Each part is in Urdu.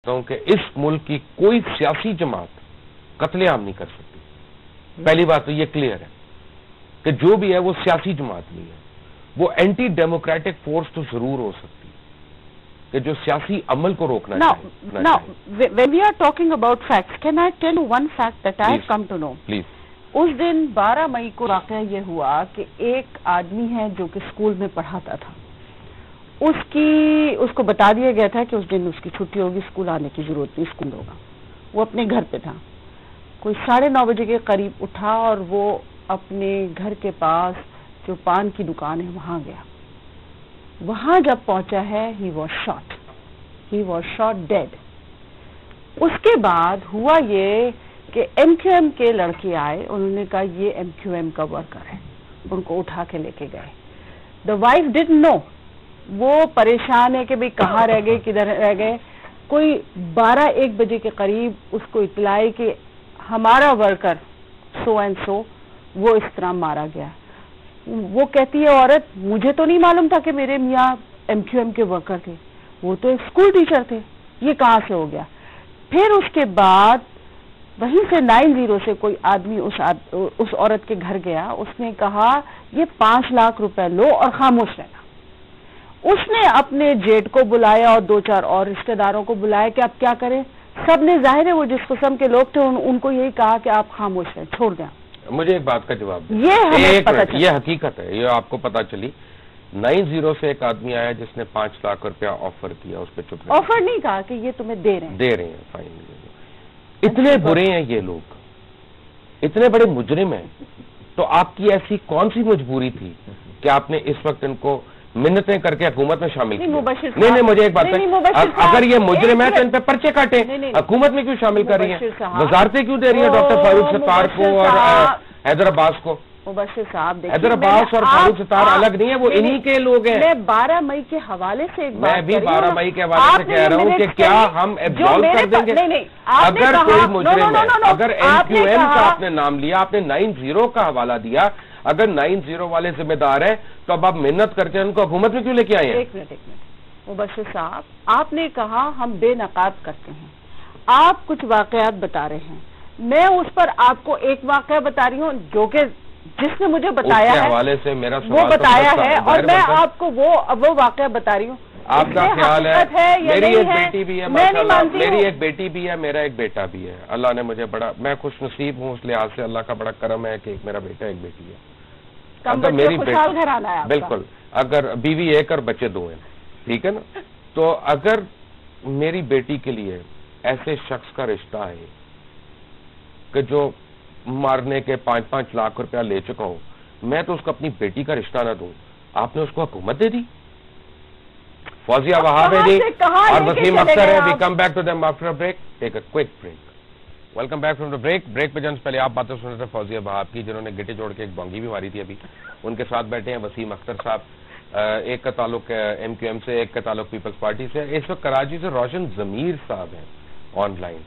کہ اس ملک کی کوئی سیاسی جماعت قتل عام نہیں کر سکتی. پہلی بات تو یہ کلیئر ہے کہ جو بھی ہے وہ سیاسی جماعت نہیں ہے، وہ اینٹی ڈیموکریٹک فورس تو ضرور ہو سکتی ہے کہ جو سیاسی عمل کو روکنا چاہیے. Now, when we are talking about facts, can I tell you one fact that I have come to know? Please. اس دن 12 مئی کو واقعہ یہ ہوا کہ ایک آدمی ہے جو کہ اسکول میں پڑھاتا تھا، اس کو بتا دیا گیا تھا کہ اس دن اس کی چھٹی ہوگی، اسکول آنے کی ضرورت نہیں، اسکول ہوگا. وہ اپنے گھر پہ تھا. کوئی 9:30 بجے کے قریب اٹھا اور وہ اپنے گھر کے پاس جو پان کی دکان ہے وہاں گیا. وہاں جب پہنچا ہے he was shot dead. اس کے بعد ہوا یہ کہ ایم کیو ایم کے لڑکے آئے، انہوں نے کہا یہ ایم کیو ایم کا ورکر ہے، ان کو اٹھا کے لے کے گئے. The wife didn't know. وہ پریشان ہے کہ بھئی کہاں رہ گئے، کدھر رہ گئے. کوئی 12-1 بجے کے قریب اس کو اطلاع آئی کہ ہمارا ورکر سو اینڈ سو وہ اس طرح مارا گیا. وہ کہتی ہے عورت، مجھے تو نہیں معلوم تھا کہ میرے میاں ایم کیو ایم کے ورکر تھے، وہ تو ایک اسکول ٹیچر تھے، یہ کہاں سے ہو گیا. پھر اس کے بعد وہیں سے 90 سے کوئی آدمی اس عورت کے گھر گیا. اس نے کہا یہ 5 لاکھ روپے لو اور خاموش رہنا. اس نے اپنے جیٹ کو بلایا اور 2-4 اور رشتہ داروں کو بلایا کہ آپ کیا کریں. سب نے ظاہر ہے وہ جس قسم کے لوگ تھے ان کو یہی کہا کہ آپ خاموش رہیں، چھوڑ دیں. مجھے ایک بات کا جواب دیں. یہ حقیقت ہے، یہ آپ کو پتا چلی. 90 سے ایک آدمی آیا جس نے 5 لاکھ روپیہ آفر کیا، اس پہ چپ. آفر نہیں کہا کہ یہ تمہیں دے رہے ہیں. فائن. اتنے برے ہیں یہ لوگ، اتنے بڑے مجرم ہیں، تو آپ کی ایسی کون سی مجبوری تھی کہ آپ نے اس وقت ان کو منتیں کر کے حکومت میں شامل کیا؟ نہیں، مجھے ایک بات ہے، اگر یہ مجرم ہے تو ان پہ پرچے کاٹیں. حکومت میں کیوں شامل کر رہی ہیں؟ وزارتیں کیوں دے رہی ہیں ڈاکٹر فاروق ستار کو اور حیدر عباس کو؟ مبشر صاحب حیدر عباس اور فاروق ستار الگ نہیں ہے، وہ انہی کے لوگ ہیں. میں 12 مئی کے حوالے سے میں بھی 12 مئی کے حوالے سے کہہ رہا ہوں کہ کیا ہم ایبزالو کر دیں گے اگر کوئی مجرم ہے؟ اگر ایم کیو ایم کا آپ نے نام لیا، آپ نے 90 کا حوالہ دیا، اگر 90 والے ذمہ دار ہیں تو اب آپ محنت کرتے ہیں ان کو حکومت میں کیوں لے کے آئے ہیں؟ ایک منٹ مبشر صاحب، آپ نے کہا ہم بے نقاب کرتے ہیں، آپ کچھ واقعات بتا رہے ہیں. میں اس پر آپ کو ایک واقعہ بتا رہی ہوں جو کہ جس نے مجھے بتایا ہے حوالے سے میرا وہ بتایا ہے، اور میں آپ کو وہ واقعہ بتا رہی ہوں. آپ کا خیال ہے میری ایک بیٹی بھی ہے، میری ایک بیٹی بھی ہے، میرا ایک بیٹا بھی ہے. اللہ نے مجھے بڑا، میں خوش نصیب ہوں اس لحاظ سے، اللہ کا بڑا کرم ہے کہ ایک میرا بیٹا ایک بیٹی ہے. اگر میری بالکل، اگر بیوی ایک اور بچے 2 ہیں، ٹھیک ہے نا. تو اگر میری بیٹی کے لیے ایسے شخص کا رشتہ ہے کہ جو مارنے کے 5-5 لاکھ روپیہ لے چکا ہوں، میں تو اس کو اپنی بیٹی کا رشتہ نہ دوں. آپ نے اس کو حکومت دے دی. فوزیہ وہاب ہے جی اور وسیم اختر ہے. We come back to them after a break. Take a quick break. Welcome back from the break. Break پہ جانے سے پہلے آپ باتیں سن رہے تھے فوزیہ وہاب کی، جنہوں نے گٹے جوڑ کے ایک بونگی بھی ماری تھی. ابھی ان کے ساتھ بیٹھے ہیں وسیم اختر صاحب. ایک کا تعلق ایم کیو ایم سے، ایک کا تعلق پیپلز پارٹی سے. اس وقت کراچی سے روشن ضمیر صاحب ہیں آن لائن.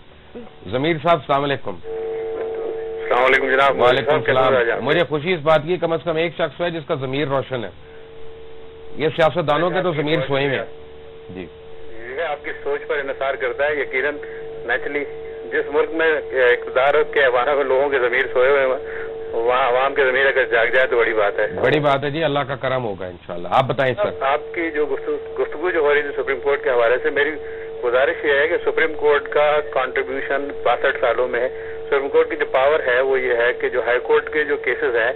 ضمیر صاحب السلام علیکم. السلام علیکم جناب. وعلیکم السلام. مجھے خوشی اس بات کی کم از کم ایک شخص ہے جس کا ضمیر روشن ہے. یہ سیاستدانوں کے تو ضمیر سوئے میں. جی آپ کی سوچ پر انحصار کرتا ہے. یقیناً نیچرلی جس ملک میں اقتدار کے ایوانوں میں لوگوں کے ضمیر سوئے ہوئے ہیں، وہاں عوام کے ضمیر اگر جاگ جائے تو بڑی بات ہے. بڑی بات ہے جی، اللہ کا کرم ہوگا انشاءاللہ. آپ بتائیں سر. آپ کی جو گفتگو جو ہو رہی تھی سپریم کورٹ کے حوالے سے، میری گزارش یہ ہے کہ سپریم کورٹ کا کنٹریبیوشن 62 سالوں میں ہے. سپریم کورٹ کی جو پاور ہے وہ یہ ہے کہ جو ہائی کورٹ کے جو کیسز ہیں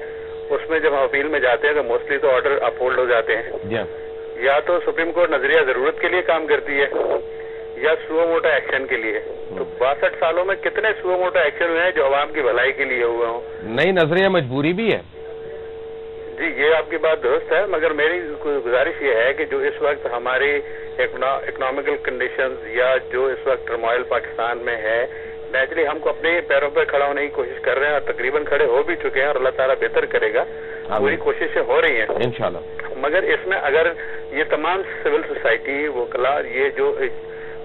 اس میں جب ہم اپیل میں جاتے ہیں تو موسٹلی تو آرڈر اپہولڈ ہو جاتے ہیں. یا تو سپریم کورٹ نظریہ ضرورت کے لیے کام کرتی ہے یا سو موٹا ایکشن کے لیے. تو 62 سالوں میں کتنے سو موٹا ایکشن ہوئے ہیں جو عوام کی بھلائی کے لیے ہوئے ہوں؟ نہیں، نظریہ مجبوری بھی ہے. جی یہ آپ کی بات درست ہے، مگر میری گزارش یہ ہے کہ جو اس وقت ہماری اکنامیکل کنڈیشنز یا جو اس وقت ٹرموائل پاکستان میں ہے، نیچرلی ہم کو اپنے پیروں پہ کھڑا ہونے کی کوشش کر رہے ہیں اور تقریباً کھڑے ہو بھی چکے ہیں اور اللہ تعالیٰ بہتر کرے گا. پوری کوششیں ہو رہی ہیں انشاءاللہ. مگر اس میں اگر یہ تمام سول سوسائٹی وکلا، یہ جو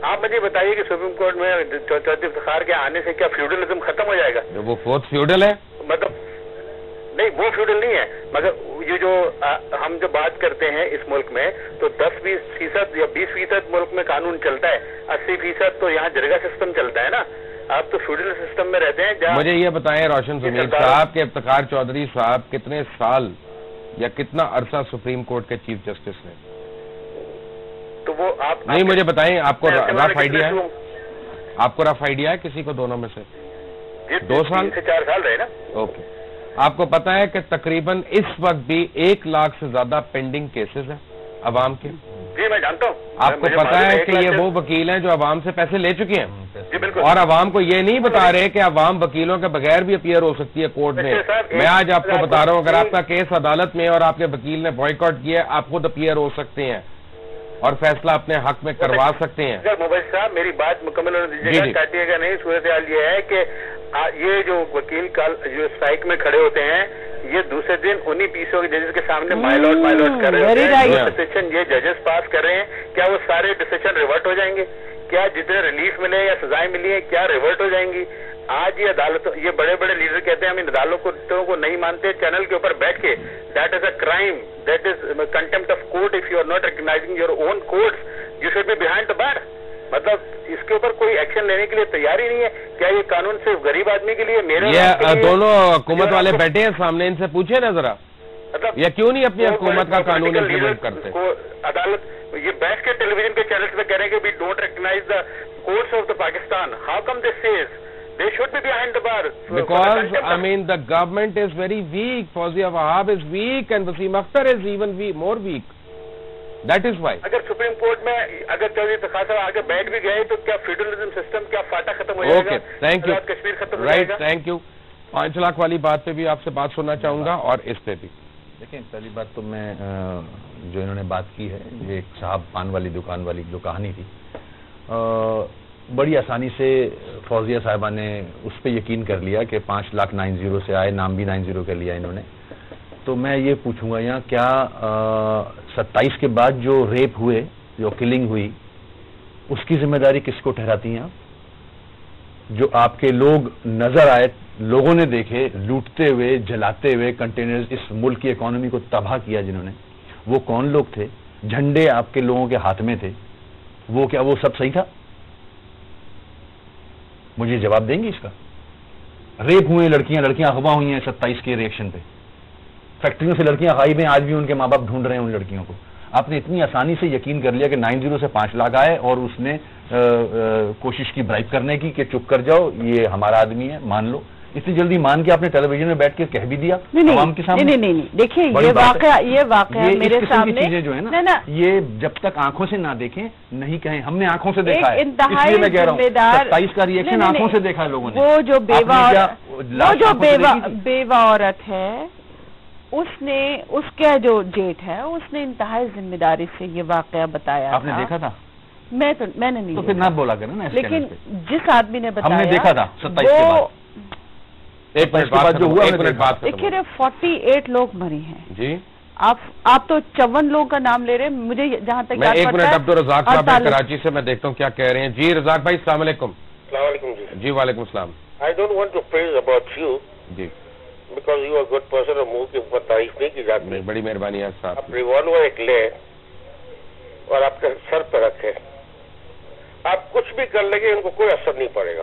آپ مجھے بتائیے کہ سپریم کورٹ میں چودھری افتخار کے آنے سے کیا فیوڈلزم ختم ہو جائے گا؟ وہ فورتھ فیوڈل ہے. مطلب نہیں وہ فیوڈل نہیں ہے، مگر یہ جو ہم جو بات کرتے ہیں اس ملک میں تو 10-20% یا 20% ملک میں قانون چلتا ہے، 80% تو یہاں جرگہ سسٹم چلتا ہے نا. آپ تو فیوڈل سسٹم میں رہتے ہیں. مجھے یہ بتائیں روشن ضمیر صاحب کے افتخار چودھری صاحب کتنے سال یا کتنا عرصہ سپریم کورٹ کے چیف جسٹس ہیں؟ تو وہ آپ نہیں مجھے بتائیں، آپ کو رف آئیڈیا ہے؟ آپ کو رف آئیڈیا ہے کسی کو دونوں میں سے؟ 2 سال سے 4 سال رہے نا. اوکے. آپ کو پتا ہے کہ تقریباً اس وقت بھی 1 لاکھ سے زیادہ پینڈنگ کیسز ہیں عوام کے؟ جی میں جانتا ہوں. آپ کو پتا ہے کہ یہ وہ وکیل ہیں جو عوام سے پیسے لے چکے ہیں؟ جی بالکل. اور عوام کو یہ نہیں بتا رہے کہ عوام وکیلوں کے بغیر بھی اپیئر ہو سکتی ہے کورٹ میں. میں آج آپ کو بتا رہا ہوں اگر آپ کا کیس عدالت میں اور آپ کے وکیل نے بوائیکاٹ کیا ہے آپ خود اپیئر ہو سکتے ہیں اور فیصلہ اپنے حق میں کروا سکتے ہیں. موبائل صاحب میری بات مکمل ہونے دیجیے گا، کاٹیے گا نہیں. صورتحال یہ ہے کہ یہ جو وکیل جو اسٹرائک میں کھڑے ہوتے ہیں یہ دوسرے دن انہی پیسوں کے ججز کے سامنے مائل آؤٹ کر رہے ہیں. جو ڈیسیشن یہ ججز پاس کر رہے ہیں کیا وہ سارے ڈیسیشن ریورٹ ہو جائیں گے؟ کیا جتنے ریلیف ملے یا سزائیں ملی ہیں کیا ریورٹ ہو جائیں گی؟ آج یہ عدالتوں یہ بڑے بڑے لیڈر کہتے ہیں ہم ان عدالتوں کو نہیں مانتے، چینل کے اوپر بیٹھ کے that is a crime, that is contempt of court. If you are not recognizing your own courts you should be behind the bar. مطلب اس کے اوپر کوئی ایکشن لینے کے لیے تیار ہی نہیں ہے. کیا یہ قانون صرف غریب آدمی کے لیے؟ میرے دونوں حکومت والے بیٹھے ہیں سامنے، ان سے پوچھے نا ذرا مطلب یہ کیوں نہیں اپنی حکومت کا قانون امپلیمنٹ کرتے؟ عدالت یہ بیٹھ کے ٹیلی ویژن کے چینلز پہ کہہ رہے ہیں کہ we don't recognise the courts of the Pakistan. How come this says they should be behind the bar? Because I mean the government is very weak. Fawzia Wahab is weak and Wasim Akhtar is even more weak. That is why. اگر سپریم کورٹ میں اگر چودھری تخار صاحب آگے بیٹھ بھی گئے تو کیا فیڈرلزم سسٹم کیا فاٹا ختم ہو جائے گا؟ Thank you. کشمیر ختم ہو جائے گا. Thank you. 5 لاکھ والی بات پہ بھی آپ سے بات سننا چاہوں گا اور اس پہ بھی. دیکھیں پہلی بات تو میں جو انہوں نے بات کی ہے یہ ایک صاحب پان والی دکان والی جو کہانی تھی بڑی آسانی سے فوزیہ صاحبہ نے اس پہ یقین کر لیا کہ 5,90,000 سے آئے، نام بھی 90 کا لیا انہوں نے. تو میں یہ پوچھوں گا یہاں کیا 27 کے بعد جو ریپ ہوئے جو کلنگ ہوئی اس کی ذمہ داری کس کو ٹھہراتی ہیں آپ؟ جو آپ کے لوگ نظر آئے، لوگوں نے دیکھے لوٹتے ہوئے جلاتے ہوئے کنٹینرز، اس ملک کی اکانومی کو تباہ کیا جنہوں نے، وہ کون لوگ تھے؟ جھنڈے آپ کے لوگوں کے ہاتھ میں تھے، وہ کیا وہ سب صحیح تھا؟ مجھے جواب دیں گے اس کا؟ ریپ ہوئے لڑکیاں اغوا ہوئی ہیں 27 کے ریئیکشن پہ، فیکٹریوں سے لڑکیاں غائب ہیں، آج بھی ان کے ماں باپ ڈھونڈ رہے ہیں ان لڑکیوں کو. آپ نے اتنی آسانی سے یقین کر لیا کہ 90 سے 5 لاکھ آئے اور اس نے کوشش کی برائب کرنے کی کہ چپ کر جاؤ یہ ہمارا آدمی ہے مان لو. اتنی جلدی مان کے آپ نے ٹیلی ویژن میں بیٹھ کے کہہ بھی دیا عوام کے سامنے؟ نہیں دیکھیے یہ واقعہ میرے سامنے چیزیں جو ہے نا یہ جب تک آنکھوں سے نہ دیکھیں نہیں کہیں. ہم نے آنکھوں سے دیکھا ہے، اس لیے میں کہہ رہا ہوں 27 کا ریئیکشن آنکھوں سے دیکھا ہے لوگوں نے. وہ جو بیوہ عورت ہے اس کا جو جیٹ ہے اس نے انتہائی ذمہ داری سے یہ واقعہ بتایا. آپ نے دیکھا تھا؟ میں نے نہیں. تو پھر نہ بولا کریں نا. لیکن جس آدمی نے بتایا ہم نے دیکھا تھا 27 کے بعد. ایک منٹ بات دیکھیے 48 لوگ مری ہیں. جی آپ تو 54 لوگوں کا نام لے رہے ہیں. مجھے جہاں تک میں ایک منٹ عبدالرزاق صاحب کراچی سے میں دیکھتا ہوں کیا کہہ رہے ہیں. جی رزاق بھائی السلام علیکم. السلام علیکم. جی وعلیکم السلام. I don't want to praise about you G because you are a good person اور منہ کے اوپر تعریف نہیں کی جاتی. بڑی مہربانی ہے صاحب. آپ ریوالور ایک لیں اور آپ کے سر پہ رکھیں، آپ کچھ بھی کر لیں گے ان کو کوئی اثر نہیں پڑے گا.